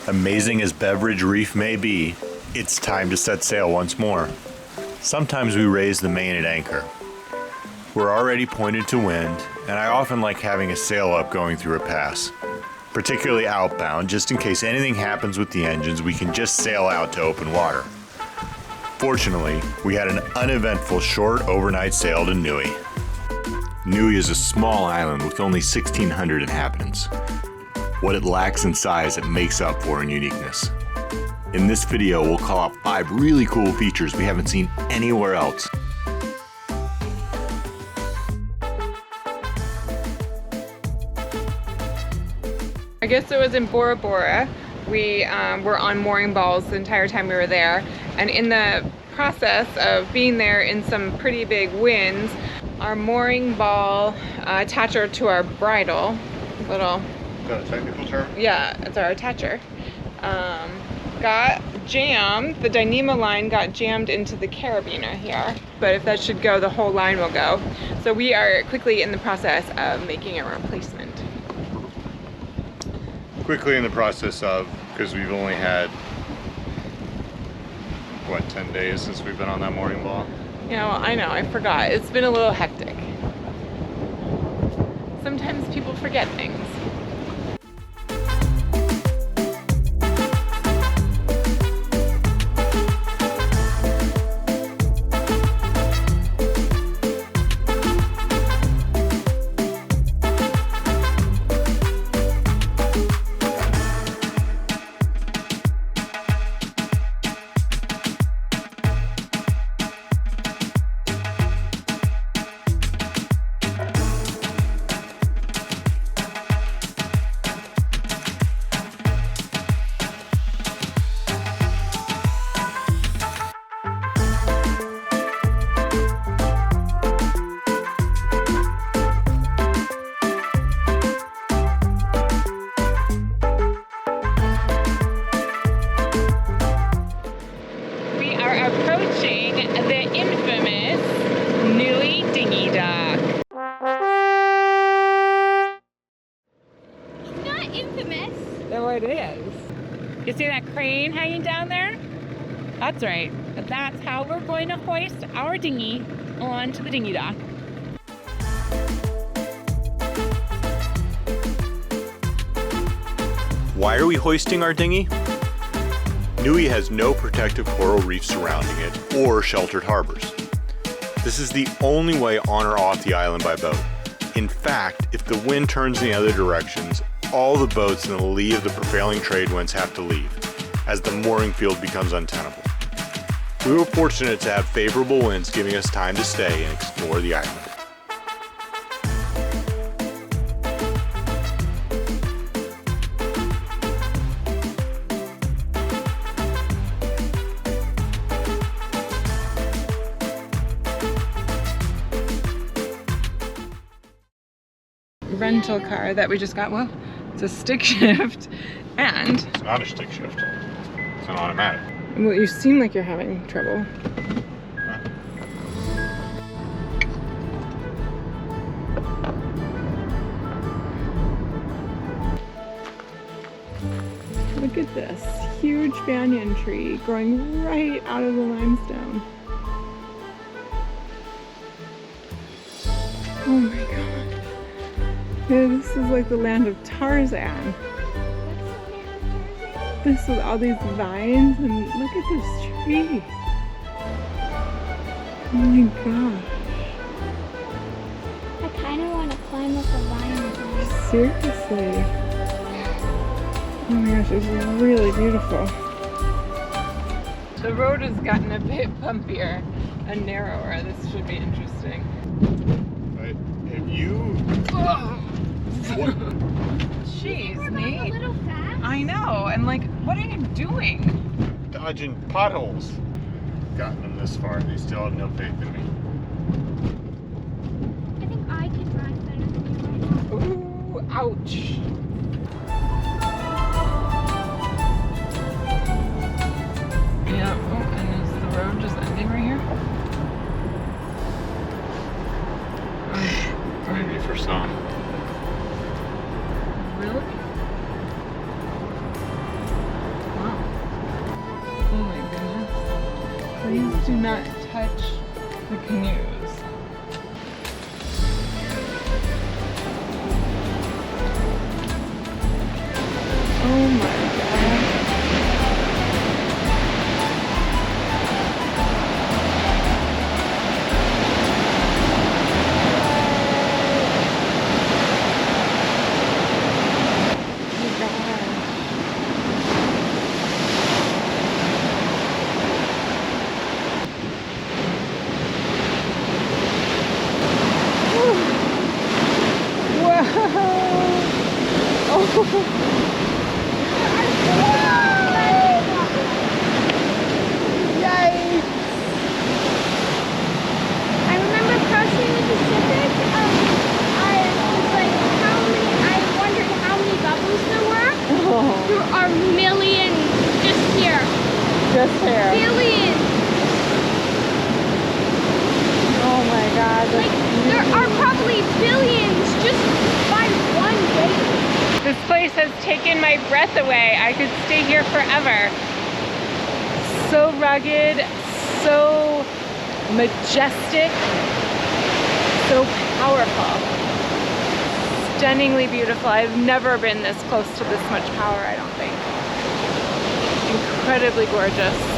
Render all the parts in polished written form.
Amazing as Beveridge Reef may be, it's time to set sail once more. Sometimes we raise the main at anchor. We're already pointed to wind, and I often like having a sail up going through a pass. Particularly outbound, just in case anything happens with the engines, we can just sail out to open water. Fortunately, we had an uneventful short overnight sail to Niue. Niue is a small island with only 1,600 inhabitants. What it lacks in size, it makes up for in uniqueness. In this video, we'll call out 5 really cool features we haven't seen anywhere else. I guess it was in Bora Bora. We were on mooring balls the entire time we were there, and in the process of being there in some pretty big winds, our mooring ball attacher to our bridle, little... Is that a technical term? Yeah, it's our attacher. Got jammed. The Dyneema line got jammed into the carabiner here, but if that should go, the whole line will go. So we are quickly in the process of making a replacement. Quickly in the process of, because we've only had, what, 10 days since we've been on that mooring ball? You know, I know, I forgot. It's been a little hectic. Sometimes people forget things. The infamous Niue dinghy dock. It's not infamous. No, it is. You see that crane hanging down there? That's right. That's how we're going to hoist our dinghy onto the dinghy dock. Why are we hoisting our dinghy? Niue has no protective coral reef surrounding it or sheltered harbors. This is the only way on or off the island by boat. In fact, if the wind turns in the other directions, all the boats in the lee of the prevailing trade winds have to leave, as the mooring field becomes untenable. We were fortunate to have favorable winds giving us time to stay and explore the island. Rental car that we just got. Well, it's a stick shift, and It's not a stick shift. It's an automatic. well, you seem like you're having trouble. Look at this huge banyan tree growing right out of the limestone. Oh my god. Yeah, this is like the land of Tarzan. This with all these vines, and look at this tree. Oh my gosh. I kind of want to climb up a vine with me. Seriously. Oh my gosh, this is really beautiful. The road has gotten a bit bumpier and narrower. This should be interesting. Right? If you... What? Jeez, We're Nate. going a little fast. I know, and like, what are you doing? Dodging potholes. Gotten them this far and they still have no faith in me. I think I can drive better than you right now. Ooh, ouch. Yeah, oh, and is the road just ending right here? Maybe for some. Really? Do not touch the canoes. Oh my god. I remember crossing the Pacific. I was like, I wondered how many bubbles there were. There are millions just here. Just here. Billions. Oh my god. Like, there are probably billions just by one day. This place has taken my breath away. I could stay here forever. So rugged, so majestic, so powerful. Stunningly beautiful. I've never been this close to this much power, I don't think. Incredibly gorgeous.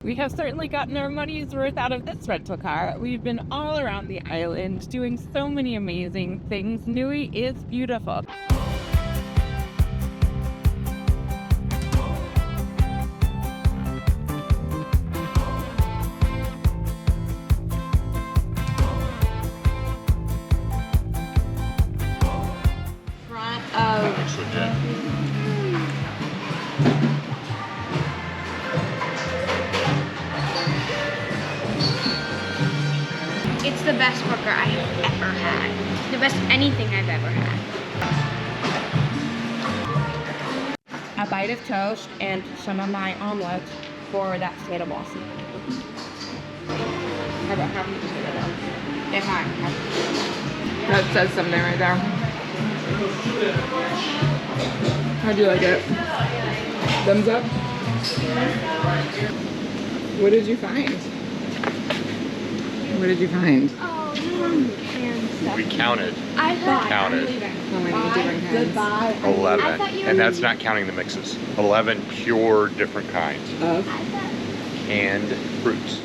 We have certainly gotten our money's worth out of this rental car. We've been all around the island doing so many amazing things. Niue is beautiful. Front of It's the best burger I have ever had. The best anything I've ever had. A bite of toast and some of my omelets for that potato blossom. How about half of the potato blossom? If I have. That says something right there. How'd you like it? Thumbs up? What did you find? What did you find? Oh, and stuff. We counted. I thought. Counted. How many different kinds? Goodbye. 11. I thought you were- And that's not counting the mixes. 11 pure different kinds. Of? Canned fruits.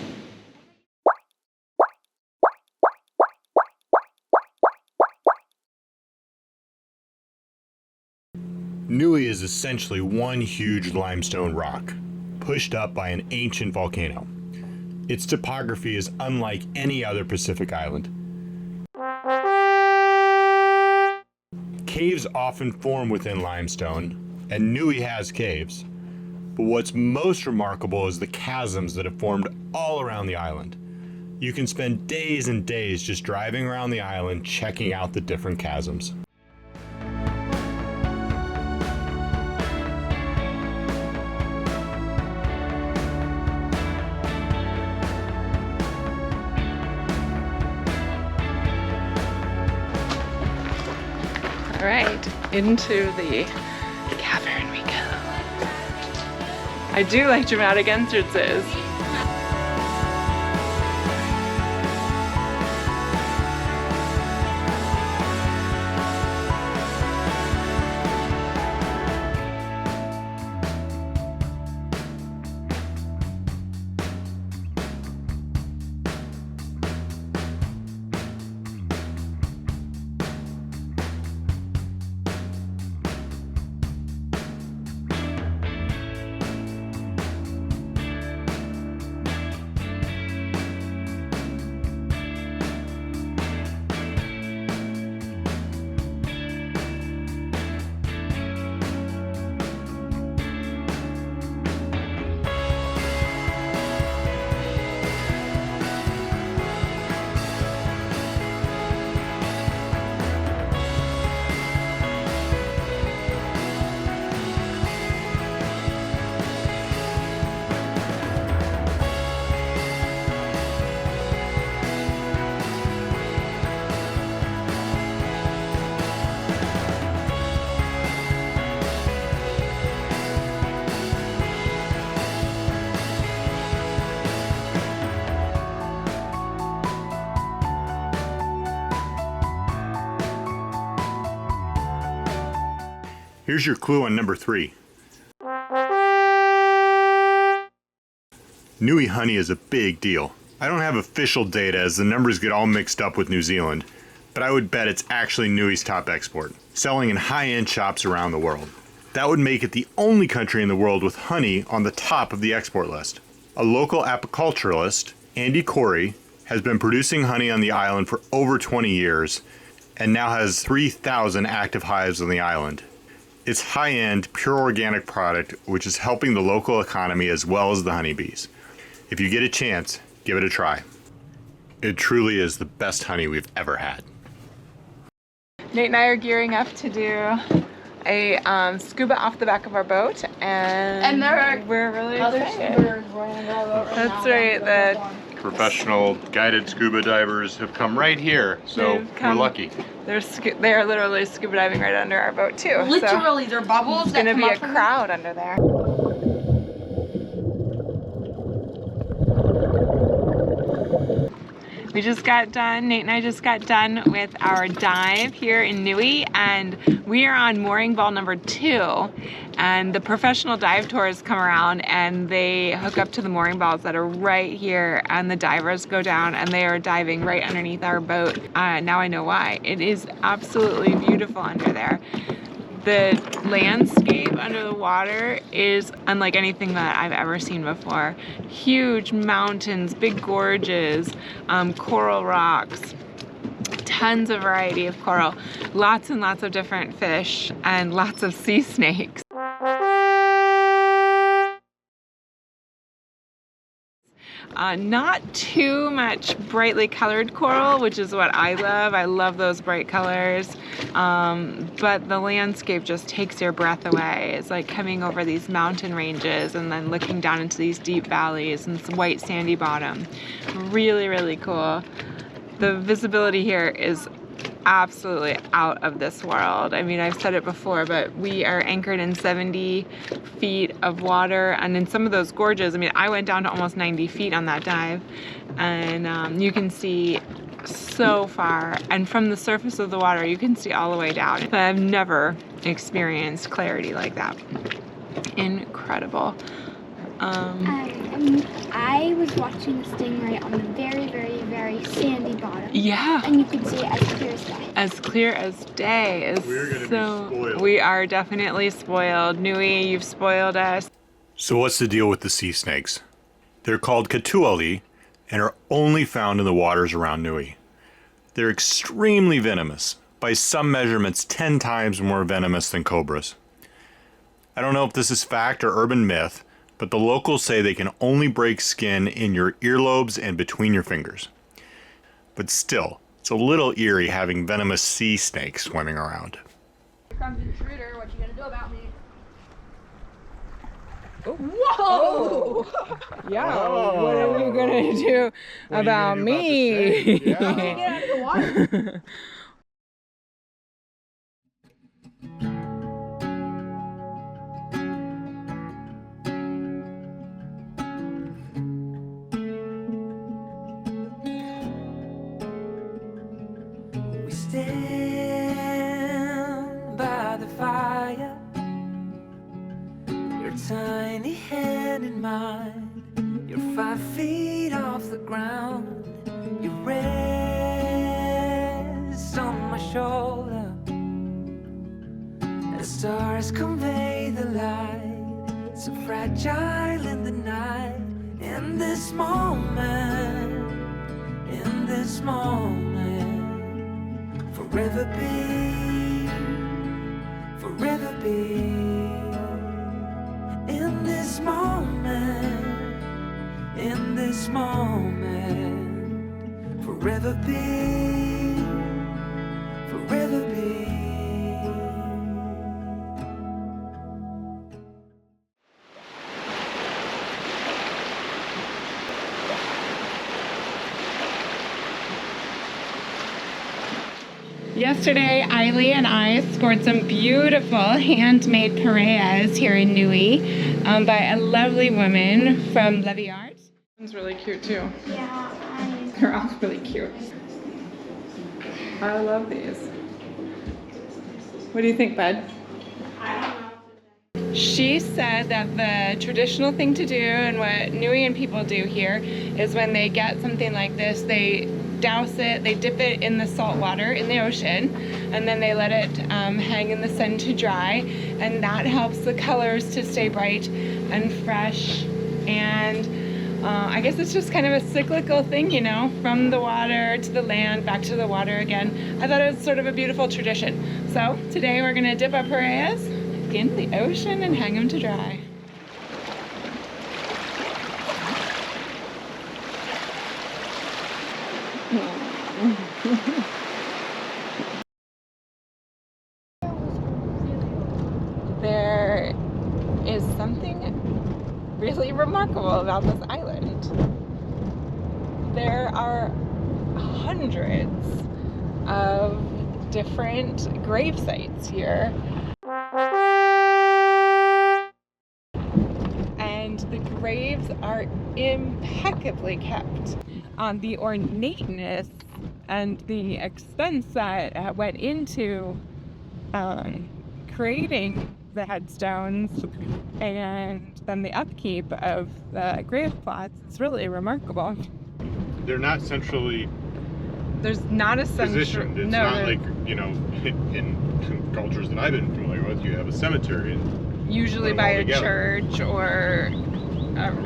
Niue is essentially one huge limestone rock, pushed up by an ancient volcano. Its topography is unlike any other Pacific island. Caves often form within limestone, and Niue has caves. But what's most remarkable is the chasms that have formed all around the island. You can spend days and days just driving around the island checking out the different chasms. All right, into the cavern we go. I do like dramatic entrances. Here's your clue on number 3. Niue honey is a big deal. I don't have official data as the numbers get all mixed up with New Zealand, but I would bet it's actually Niue's top export, selling in high-end shops around the world. That would make it the only country in the world with honey on the top of the export list. A local apiculturalist, Andy Corey, has been producing honey on the island for over 20 years and now has 3,000 active hives on the island. It's high-end, pure organic product which is helping the local economy as well as the honeybees. If you get a chance, give it a try. It truly is the best honey we've ever had. Nate and I are gearing up to do a scuba off the back of our boat, and we're really excited. That's right. The Professional guided scuba divers have come right here, so we're lucky. They're literally scuba diving right under our boat too. Literally, they're bubbles. It's gonna be a crowd under there. We just got done, Nate and I just got done with our dive here in Niue, and we are on mooring ball number 2, and the professional dive tours come around and they hook up to the mooring balls that are right here, and the divers go down and they are diving right underneath our boat. Now I know why. It is absolutely beautiful under there. The landscape under the water is unlike anything that I've ever seen before. Huge mountains, big gorges, coral rocks, tons of variety of coral, lots and lots of different fish, and lots of sea snakes. Not too much brightly colored coral, which is what I love. I love those bright colors. But the landscape just takes your breath away. It's like coming over these mountain ranges and then looking down into these deep valleys and this white sandy bottom. Really, really cool. The visibility here is absolutely out of this world. I mean, I've said it before, but we are anchored in 70 feet of water, and in some of those gorges, I mean, I went down to almost 90 feet on that dive, and you can see so far, and from the surface of the water you can see all the way down. I've never experienced clarity like that. Incredible. I was watching the stingray on the very, very, very sandy bottom. Yeah. And you could see it as clear as day. As clear as day. We're gonna be spoiled. We are definitely spoiled. Niue, you've spoiled us. So what's the deal with the sea snakes? They're called Eily and are only found in the waters around Niue. They're extremely venomous, by some measurements 10 times more venomous than cobras. I don't know if this is fact or urban myth, but the locals say they can only break skin in your earlobes and between your fingers. But still, it's a little eerie having venomous sea snakes swimming around. Here comes the intruder. What you gonna do about me? Whoa! Yeah, what are you gonna do about me? Get out of the water. Stand by the fire, your tiny hand in mine. You're 5 feet off the ground. You rest on my shoulder. The stars convey the light, so fragile in the night. In this moment, in this moment. Forever be, forever be. In this moment, in this moment. Forever be, forever be. Yesterday, Eily and I scored some beautiful handmade pareas here in Niue by a lovely woman from Levy Art. This one's really cute too. Yeah, They're all really cute. I love these. What do you think, bud? I She said that the traditional thing to do and what Niuean people do here is when they get something like this, they douse it, they dip it in the salt water in the ocean, and then they let it hang in the sun to dry, and that helps the colors to stay bright and fresh. And I guess it's just kind of a cyclical thing, you know, from the water to the land, back to the water again. I thought it was sort of a beautiful tradition. So today we're gonna dip our pareas in the ocean and hang them to dry. There is something really remarkable about this island. There are hundreds of different grave sites here. And the graves are impeccably kept. On the ornateness and the expense that went into creating the headstones and then the upkeep of the grave plots, it's really remarkable. They're not centrally There's not a central positioned. It's not like, you know, in cultures that I've been familiar with, you have a cemetery and usually put them by all a together. church or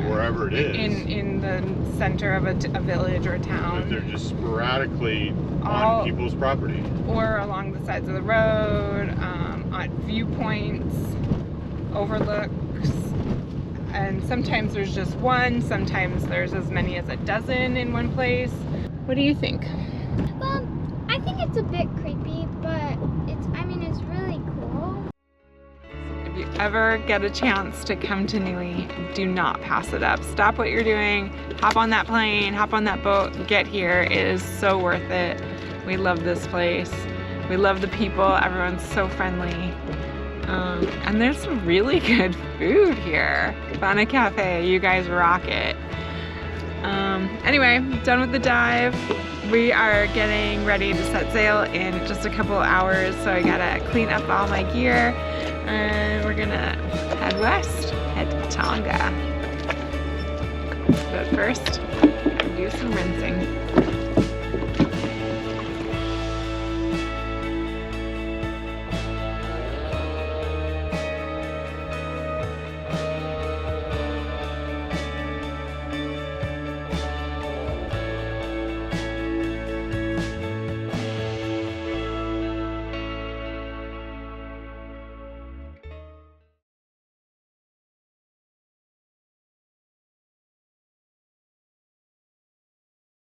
Wherever it is. in the center of a village or a town. They're just sporadically All- on people's property. Or along the sides of the road, on viewpoints, overlooks, and sometimes there's just one, sometimes there's as many as a dozen in one place. What do you think? Well, I think it's a bit creepy, but it's really cool. If you ever get a chance to come to Niue, do not pass it up. Stop what you're doing, hop on that plane, hop on that boat, get here. It is so worth it. We love this place. We love the people. Everyone's so friendly. And there's some really good food here. Fana Cafe, you guys rock it. Anyway, done with the dive. We are getting ready to set sail in just a couple hours, so I gotta clean up all my gear, and we're gonna head west, head to Tonga. But first, do some rinsing.